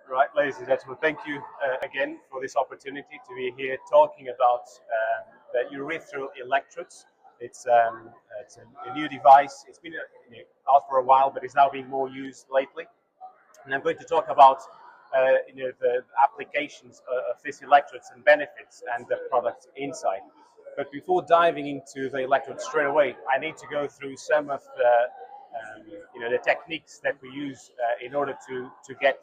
Right, ladies and gentlemen, thank you again for this opportunity to be here talking about the urethral electrodes. It's a new device. It's been out for a while, but it's now being more used lately. And I'm going to talk about the applications of these electrodes and benefits and the product inside. But before diving into the electrodes straight away, I need to go through some of the techniques that we use in order to get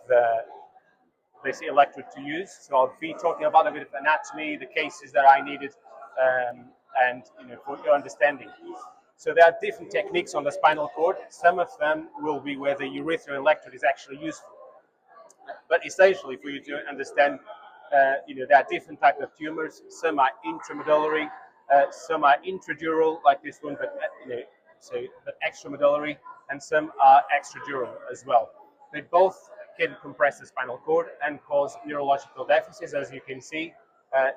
this electrode to use. So I'll be talking about a bit of anatomy, the cases that I needed, and for your understanding. So there are different techniques on the spinal cord. Some of them will be where the urethral electrode is actually useful. But essentially, for you to understand, there are different types of tumors. Some are intramedullary, some are intradural, like this one, but but extramedullary, and some are extradural as well. They both can compress the spinal cord and cause neurological deficits, as you can see.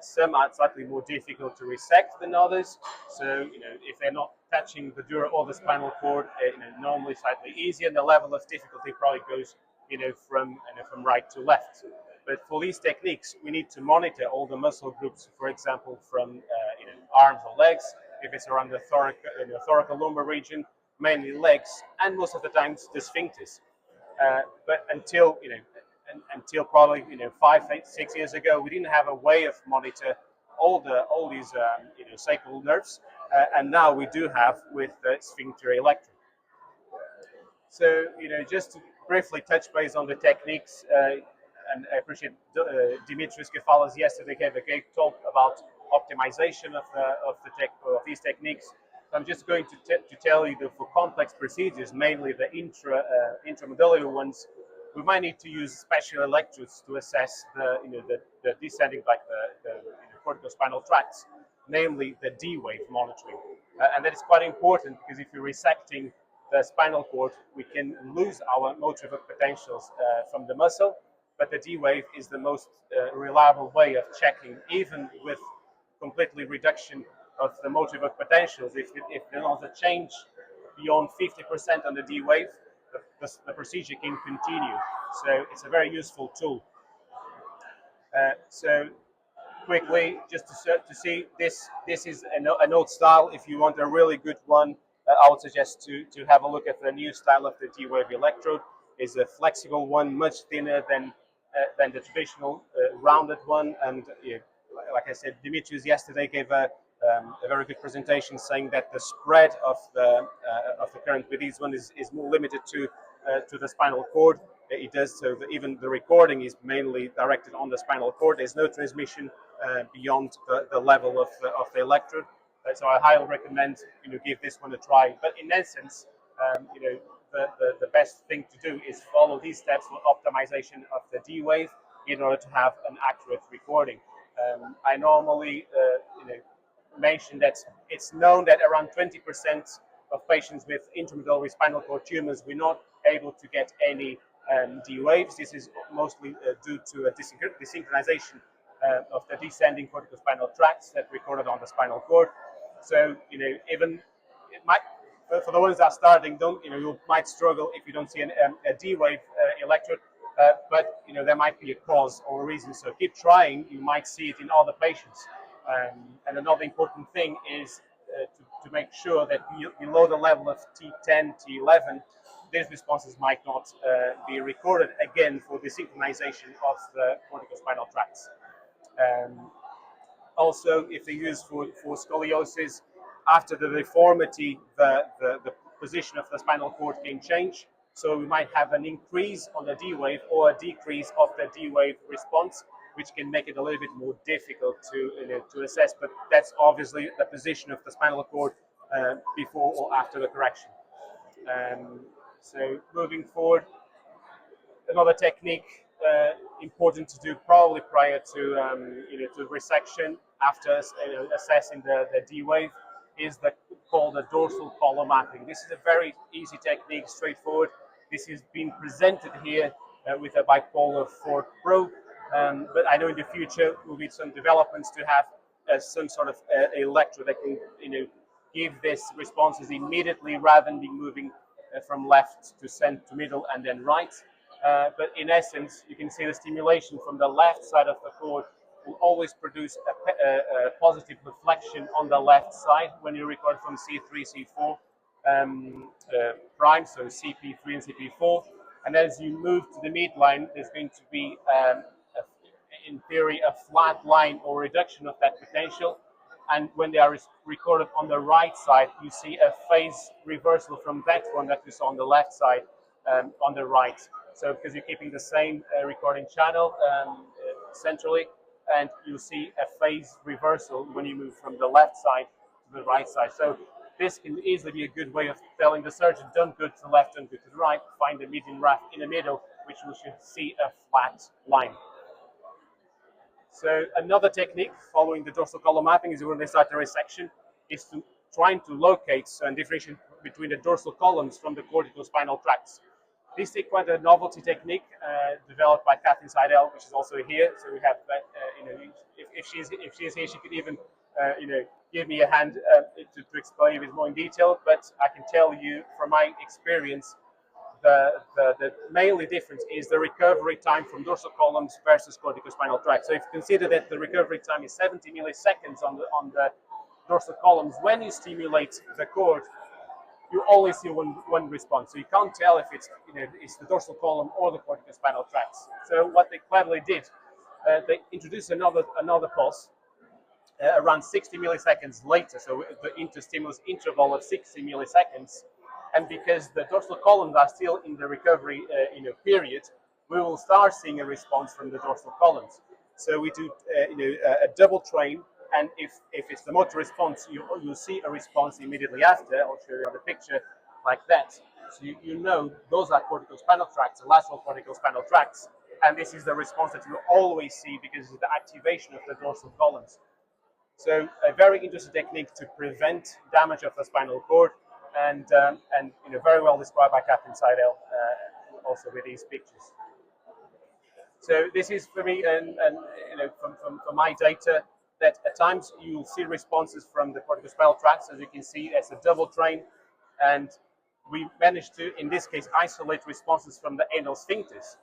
Some are slightly more difficult to resect than others. So, if they're not touching the dura or the spinal cord, normally slightly easier, and the level of difficulty probably goes, from right to left. But for these techniques, we need to monitor all the muscle groups, for example, from arms or legs, if it's around the thoracolumbar region, mainly legs, and most of the times the sphincters. But until probably 5-6 years ago, we didn't have a way of monitor all these sacral nerves, and now we do have with the sphincter electrode. So just to briefly touch base on the techniques, and I appreciate Dimitris Kefalas yesterday gave a great talk about optimization of these techniques. So I'm just going to tell you that for complex procedures, mainly the intramedullary ones, we might need to use special electrodes to assess the descending, like the corticospinal tracts, namely the D wave monitoring, and that is quite important because if you're resecting the spinal cord, we can lose our motor evoked potentials from the muscle, but the D wave is the most reliable way of checking, even with completely reduction of the motor evoked potentials. If there's not a change beyond 50% on the D wave, the procedure can continue. So it's a very useful tool. So quickly, just to see, this is a note style. If you want a really good one, I would suggest to have a look at the new style of the D-wave electrode. It's a flexible one, much thinner than the traditional rounded one. And like I said, Dimitris yesterday gave a very good presentation, saying that the spread of the current with this one is more limited to the spinal cord. It does so that even the recording is mainly directed on the spinal cord. There's no transmission beyond the level of the electrode. So I highly recommend give this one a try. But in essence, the best thing to do is follow these steps for optimization of the D wave in order to have an accurate recording. I normally mention that it's known that around 20% of patients with intramedullary spinal cord tumors we're not able to get any D waves. This is mostly due to a desynchronization of the descending corticospinal tracts that recorded on the spinal cord. So even it might, for the ones that are starting, you might struggle if you don't see a D wave electrode, but there might be a cause or a reason. So keep trying. You might see it in other patients. And another important thing is to make sure that below the level of T10, T11, these responses might not be recorded again for the synchronization of the corticospinal tracts. Also, if they use for scoliosis, after the deformity, the position of the spinal cord can change. So we might have an increase on the D wave or a decrease of the D wave response, which can make it a little bit more difficult to assess. But that's obviously the position of the spinal cord before or after the correction. So moving forward, another technique important to do probably prior to resection after assessing the D wave is called the dorsal column mapping. This is a very easy technique, straightforward. This has been presented here with a bipolar fork probe, but I know in the future will be some developments to have some sort of electrode that can give this responses immediately rather than be moving from left to center to middle and then right. but in essence, you can see the stimulation from the left side of the cord will always produce a positive reflection on the left side when you record from C3, C4 prime, so CP3 and CP4. And as you move to the midline, there's going to be, in theory, a flat line or reduction of that potential. And when they are recorded on the right side, you see a phase reversal from that one that you saw on the left side on the right. So because you're keeping the same recording channel centrally, and you see a phase reversal when you move from the left side to the right side. So this can easily be a good way of telling the surgeon, don't go to the left, don't go to the right, find the median raft in the middle, which we should see a flat line. So another technique following the dorsal column mapping is when they start the resection, is to trying to locate and differentiate between the dorsal columns from the corticospinal tracts. This is quite a novelty technique developed by Kathleen Seidel, which is also here. So we have, if she's here, she could even, give me a hand to explain a bit more in detail. But I can tell you from my experience, the mainly difference is the recovery time from dorsal columns versus corticospinal tract. So if you consider that the recovery time is 70 milliseconds on the dorsal columns, when you stimulate the cord, you always see one response. So you can't tell if it's the dorsal column or the corticospinal tracts. So what they cleverly did, they introduced another pulse around 60 milliseconds later. So the interstimulus interval of 60 milliseconds. And because the dorsal columns are still in the recovery period, we will start seeing a response from the dorsal columns. So we do a double train, and if it's the motor response, you'll see a response immediately after. I'll show you on the picture like that. So you know those are corticospinal tracts, the lateral corticospinal tracts, and this is the response that you always see because it's the activation of the dorsal columns. So a very interesting technique to prevent damage of the spinal cord, and very well described by Kathleen Seidel also with these pictures. So this is for me, and from my data, that at times you'll see responses from the corticospinal tracts, as you can see, as a double train, and we managed to, in this case, isolate responses from the anal sphincters,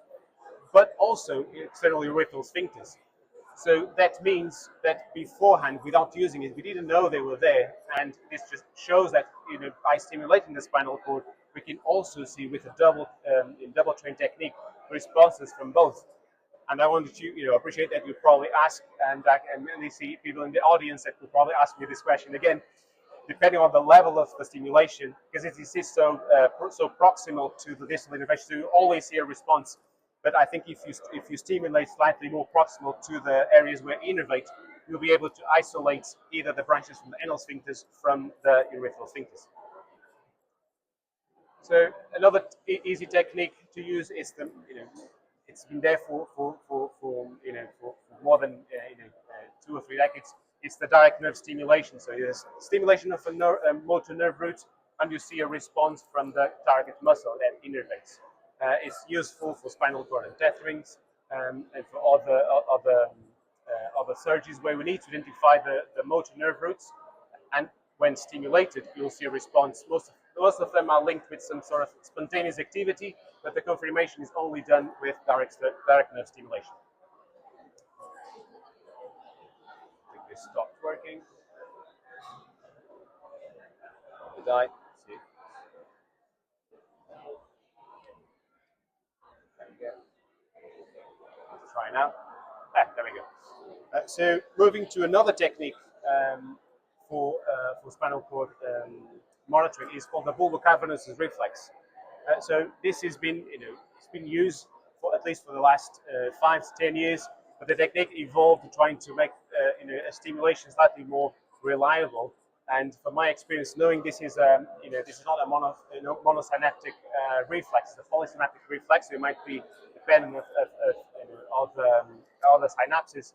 but also external urethral sphincters. So that means that beforehand, without using it, we didn't know they were there, and this just shows that by stimulating the spinal cord, we can also see with a double train technique responses from both. And I wanted to appreciate that you probably ask, and I can really see people in the audience that will probably ask me this question again, depending on the level of the stimulation, because it is so proximal to the distal innervation, so you always see a response. But I think if you stimulate slightly more proximal to the areas where innervate, you'll be able to isolate either the branches from the anal sphincters from the urethral sphincters. So another easy technique to use is it's been there for more than 2 or 3 decades. It's the direct nerve stimulation. So there's stimulation of a motor nerve root, and you see a response from the target muscle that innervates. It's useful for spinal cord and tetherings, and for other surgeries where we need to identify the motor nerve roots. And when stimulated, you'll see a response. Most of them are linked with some sort of spontaneous activity, but the confirmation is only done with direct nerve stimulation. I think this stopped working. Did I? See. There we go. Let's try now. There we go. So moving to another technique for spinal cord monitoring is called the bulbocavernosus reflex. So this has been, it's been used for at least for the last 5 to 10 years, but the technique evolved to trying to make a stimulation slightly more reliable. And from my experience, knowing this is this is not a monosynaptic reflex, it's a polysynaptic reflex. So it might be dependent of the synapses.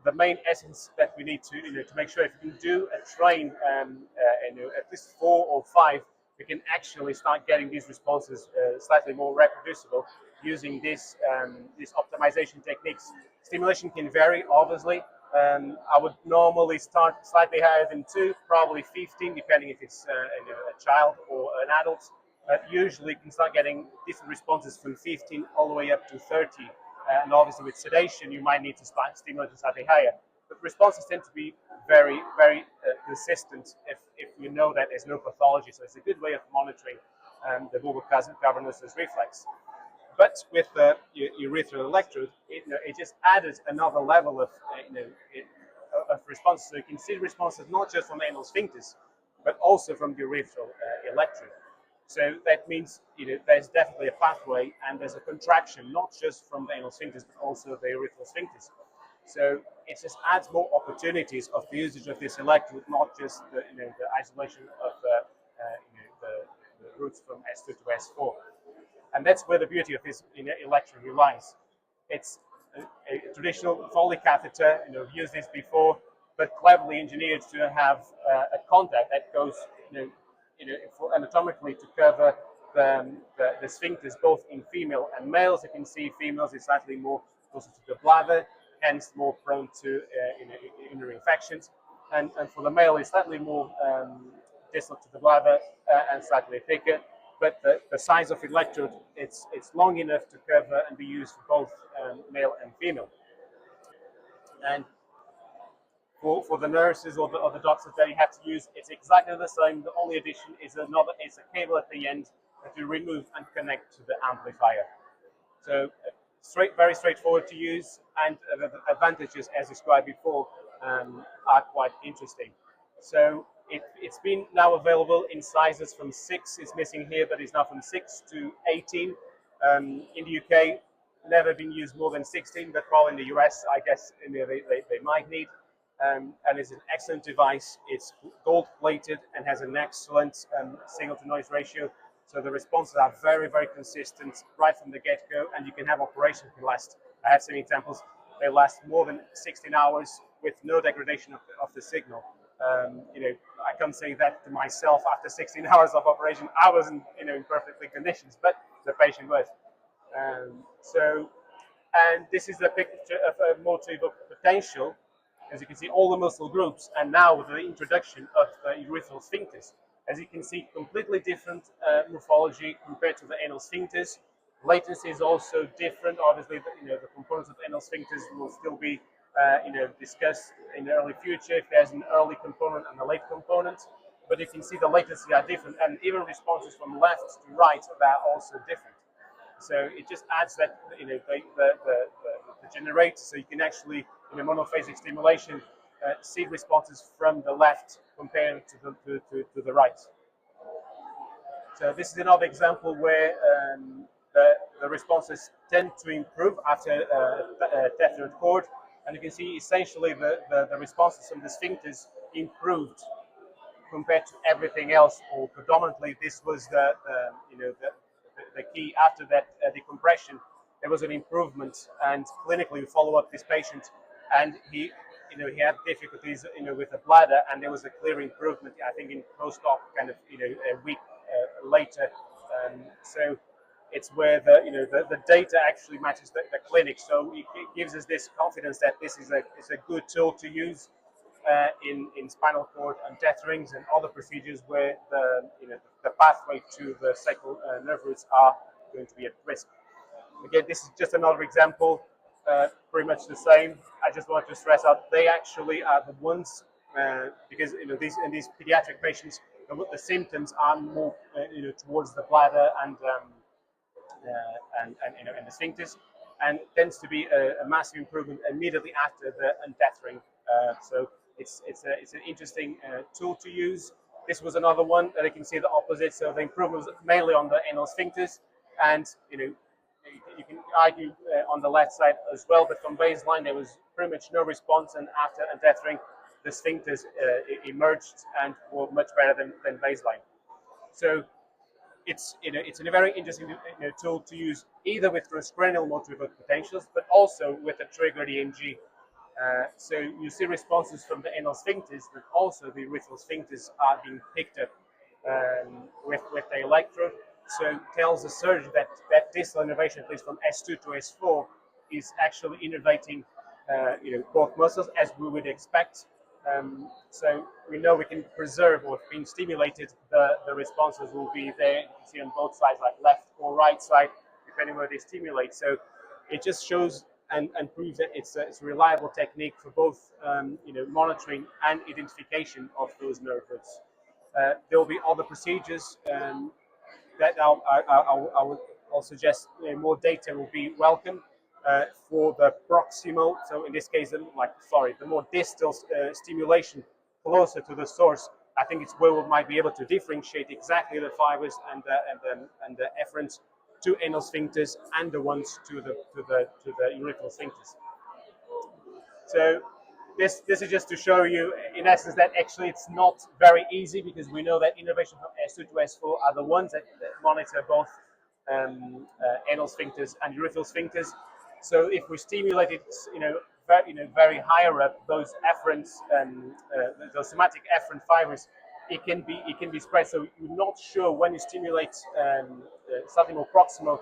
The main essence that we need to make sure if we can do a train at least 4 or 5, we can actually start getting these responses slightly more reproducible using these optimization techniques. Stimulation can vary, obviously. I would normally start slightly higher than 2, probably 15, depending if it's a child or an adult. But usually you can start getting different responses from 15 all the way up to 30. And obviously with sedation, you might need to start stimulating slightly higher. But responses tend to be very consistent if you know that there's no pathology. So it's a good way of monitoring the bulbar cavernosus reflex. But with the urethral electrode, it just added another level of of response. So you can see responses not just from the anal sphincters, but also from the urethral electrode. So that means there's definitely a pathway, and there's a contraction not just from the anal sphincters, but also the urethral sphincters. So it just adds more opportunities of the usage of this electrode, not just the isolation of the routes from S2 to S4. And that's where the beauty of this electrode lies. It's a traditional Foley catheter. We've used this before, but cleverly engineered to have a contact that goes, for anatomically to cover the sphincters both in female and males. You can see females is slightly more closer to the bladder, hence more prone to urinary infections, and for the male it's slightly more distal to the bladder and slightly thicker. But the size of electrode, it's long enough to cover and be used for both male and female. And for the nurses or the doctors that you have to use, it's exactly the same. The only addition is a cable at the end that you remove and connect to the amplifier. So very straightforward to use, and the advantages, as described before, are quite interesting. So it's been now available in sizes from 6, it's missing here, but it's now from 6 to 18. In the UK, never been used more than 16, but while in the US, I guess they might need. And it's an excellent device. It's gold plated and has an excellent signal to noise ratio. So the responses are very consistent right from the get-go, and you can have operations that last. I have seen examples. They last more than 16 hours with no degradation of the signal. I can't say that to myself after 16 hours of operation. I wasn't, in perfect conditions, but the patient was. And this is a picture of a motor-evoked potential. As you can see, all the muscle groups, and now with the introduction of the urethral sphincters. As you can see, completely different morphology compared to the anal sphincters. Latency is also different. Obviously, the components of anal sphincters will still be discussed in the early future if there's an early component and a late component. But you can see the latency are different, and even responses from left to right are also different. So it just adds that the generator, so you can actually in a monophasic stimulation see responses from the left compared to the right. So this is another example where the responses tend to improve after a tethered cord, and you can see essentially the responses from the sphincters improved compared to everything else, or predominantly this was the key. After that decompression, there was an improvement, and clinically we follow up this patient, and he had difficulties with the bladder, and there was a clear improvement. I think in post-op, kind of a week later. So it's where the data actually matches the clinic. So it gives us this confidence that this is a good tool to use in spinal cord untethering and other procedures where the pathway to the sacral nerve roots are going to be at risk. Again, this is just another example, pretty much the same. I just want to stress out they actually are the ones because these pediatric patients, the symptoms are more towards the bladder and the sphincters, and tends to be a massive improvement immediately after the untethering. So it's an interesting tool to use. This was another one that you can see the opposite. So the improvement was mainly on the anal sphincters, and you can argue on the left side as well. But from baseline, there was pretty much no response, and after untethering, the sphincters emerged and were much better than baseline. So it's a very interesting tool to use either with transcranial motor evoked potentials, but also with a triggered EMG. So you see responses from the anal sphincters, but also the urethral sphincters are being picked up with the electrode. So it tells the surgeon that distal innervation, at least from S2 to S4, is actually innervating both muscles, as we would expect. So we know we can preserve, or if being stimulated, the responses will be there. You can see on both sides, like left or right side, depending where they stimulate. So it just shows and proves that it's a reliable technique for both monitoring and identification of those nerve roots. There will be other procedures that I'll suggest more data will be welcome for the proximal. So in this case, the more distal stimulation closer to the source. I think it's where we might be able to differentiate exactly the fibers and the efferents to anal sphincters and the ones to the urethral sphincters. So this is just to show you, in essence, that actually it's not very easy, because we know that innervation from S2 to S4 are the ones that monitor both anal sphincters and urethral sphincters. So if we stimulate it, very higher up, those efferents, those somatic efferent fibers, it can be spread. So you're not sure when you stimulate something more proximal,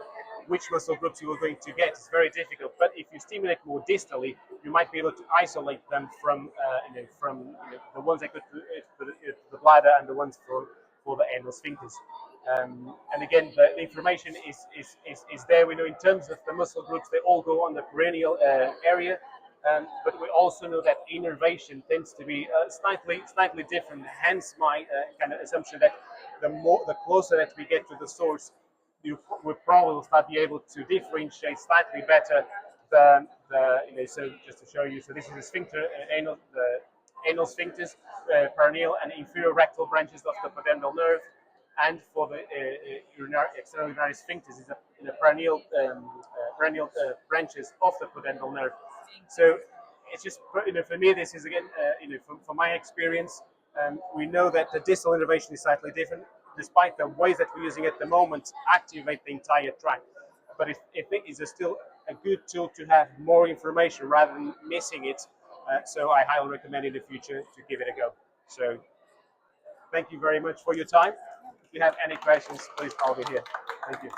which muscle groups you are going to get. It's very difficult. But if you stimulate more distally, you might be able to isolate them from the ones that go to the bladder and the ones for the anal sphincters. And again, the information is there. We know in terms of the muscle groups, they all go on the perineal area. But we also know that innervation tends to be slightly different. Hence, my kind of assumption that the closer that we get to the source, we probably will start be able to differentiate slightly better so just to show you, so this is the sphincter, the anal sphincters, perineal and inferior rectal branches of the pudendal nerve, and for the external urinary sphincters is the perennial branches of the pudendal nerve. So it's just, for me, this is again, from my experience, we know that the distal innervation is slightly different, despite the ways that we're using at the moment activate the entire tract. But if it is still a good tool to have more information rather than missing it. So I highly recommend in the future to give it a go. So thank you very much for your time. If you have any questions, please, I'll be here. Thank you.